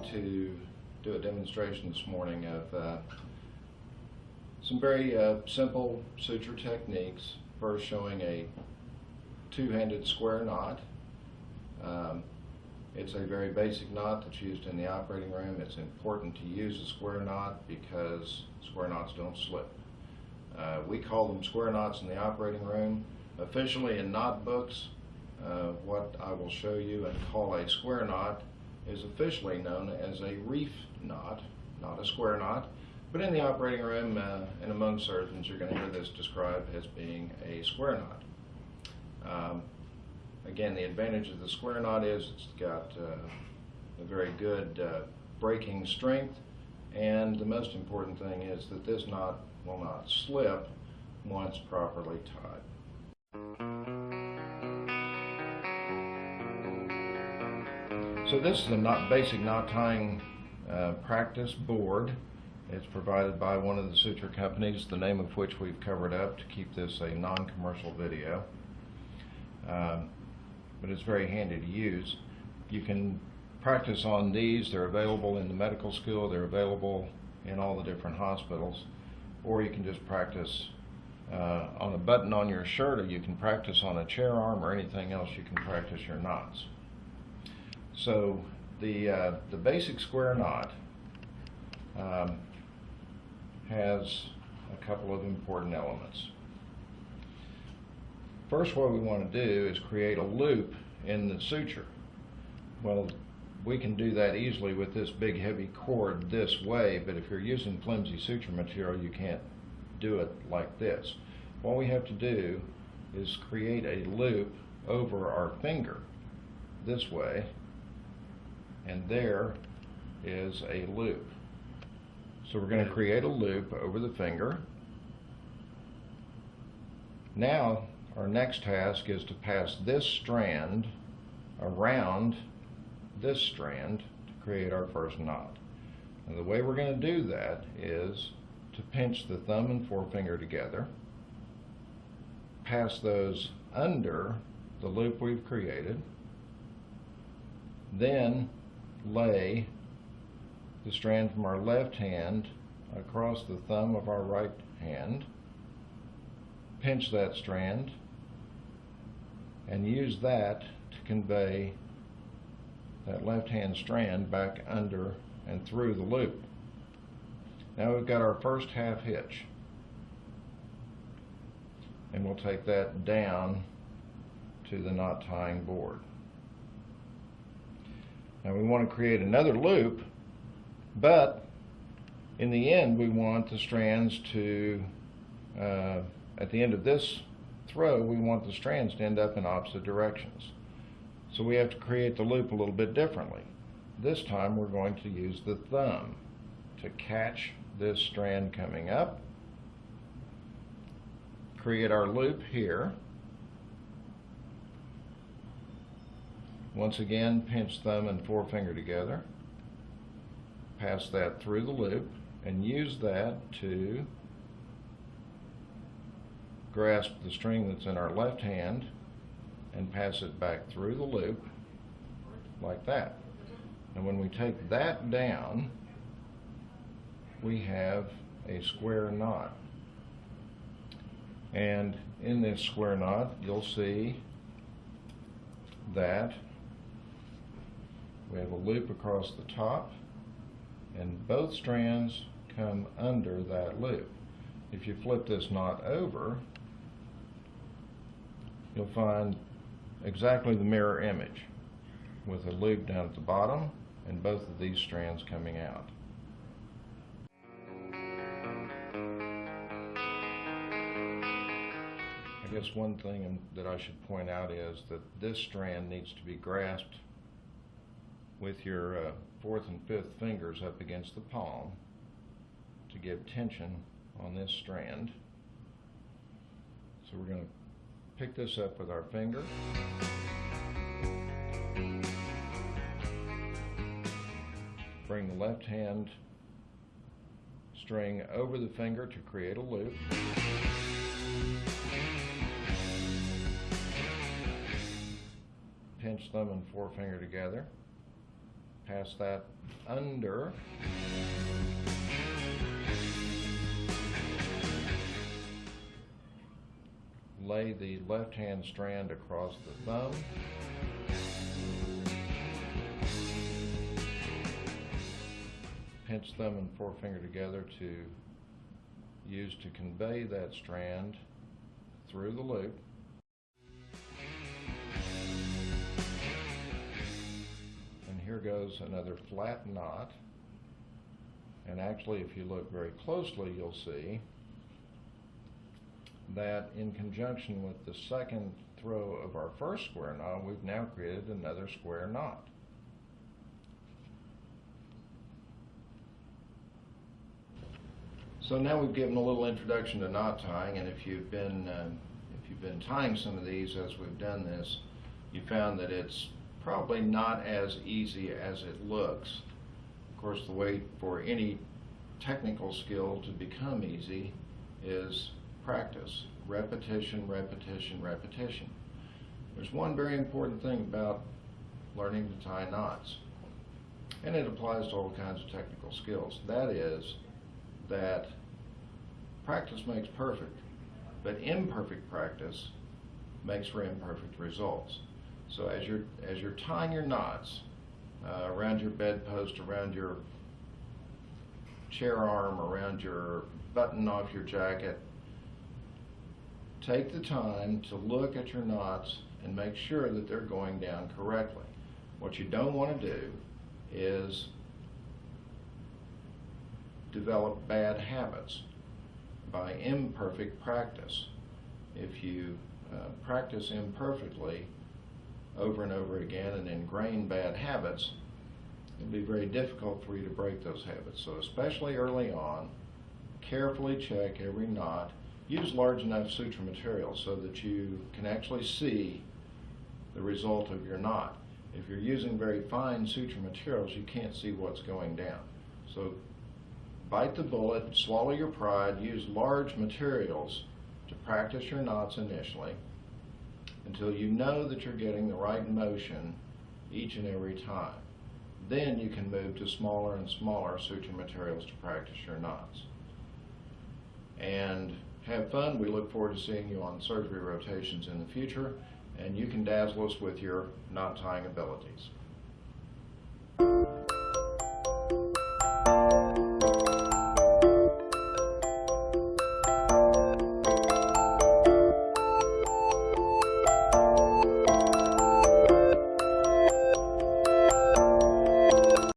going to do a demonstration this morning of some very simple suture techniques. First, showing a two-handed square knot. It's a very basic knot that's used in the operating room. It's important to use a square knot because square knots don't slip. We call them square knots in the operating room. Officially in knot books, what I will show you and call a square knot is officially known as a reef knot, not a square knot. But in the operating room and among surgeons, you're going to hear this described as being a square knot. Again, the advantage of the square knot is it's got a very good breaking strength, and the most important thing is that this knot will not slip once properly tied. So this is a basic knot tying practice board. It's provided by one of the suture companies, the name of which we've covered up to keep this a non-commercial video. But it's very handy to use. You can practice on these. They're available in the medical school. They're available in all the different hospitals. Or you can just practice on a button on your shirt, or you can practice on a chair arm, or anything else you can practice your knots. So the basic square knot has a couple of important elements. First, what we want to do is create a loop in the suture. Well, we can do that easily with this big heavy cord this way, but if you're using flimsy suture material, you can't do it like this. What we have to do is create a loop over our finger this way, and there is a loop. So we're going to create a loop over the finger. Now our next task is to pass this strand around this strand to create our first knot. And the way we're going to do that is to pinch the thumb and forefinger together, pass those under the loop we've created, then lay the strand from our left hand across the thumb of our right hand, pinch that strand, and use that to convey that left hand strand back under and through the loop. Now we've got our first half hitch, and we'll take that down to the knot tying board. Now we want to create another loop, but in the end we want the strands to, at the end of this throw, we want the strands to end up in opposite directions. So we have to create the loop a little bit differently. This time we're going to use the thumb to catch this strand coming up, create our loop here. Once again, pinch thumb and forefinger together, pass that through the loop, and use that to grasp the string that's in our left hand and pass it back through the loop like that. And when we take that down, we have a square knot. And in this square knot, you'll see that we have a loop across the top, and both strands come under that loop. If you flip this knot over, you'll find exactly the mirror image with a loop down at the bottom and both of these strands coming out. I guess one thing that I should point out is that this strand needs to be grasped with your fourth and fifth fingers up against the palm to give tension on this strand. So we're going to pick this up with our finger. Bring the left hand string over the finger to create a loop. Pinch thumb and forefinger together. pass that under. Lay the left-hand strand across the thumb. Pinch thumb and forefinger together to use to convey that strand through the loop. And here goes another flat knot. And actually, if you look very closely, you'll see that in conjunction with the second throw of our first square knot, we've now created another square knot. So now we've given a little introduction to knot tying, and if you've been tying some of these as we've done this, you found that it's probably not as easy as it looks. Of course, the way for any technical skill to become easy is practice. Repetition, repetition, repetition. There's one very important thing about learning to tie knots, and it applies to all kinds of technical skills. That is that practice makes perfect, but imperfect practice makes for imperfect results. So as you're tying your knots around your bedpost, around your chair arm, around your button off your jacket, take the time to look at your knots and make sure that they're going down correctly. What you don't want to do is develop bad habits by imperfect practice. If you practice imperfectly over and over again and ingrain bad habits, it'll be very difficult for you to break those habits. So especially early on, carefully check every knot. Use large enough suture material so that you can actually see the result of your knot. If you're using very fine suture materials, you can't see what's going down. So bite the bullet, swallow your pride, use large materials to practice your knots initially until you know that you're getting the right motion each and every time. Then you can move to smaller and smaller suture materials to practice your knots. And have fun. We look forward to seeing you on surgery rotations in the future, and you can dazzle us with your knot tying abilities.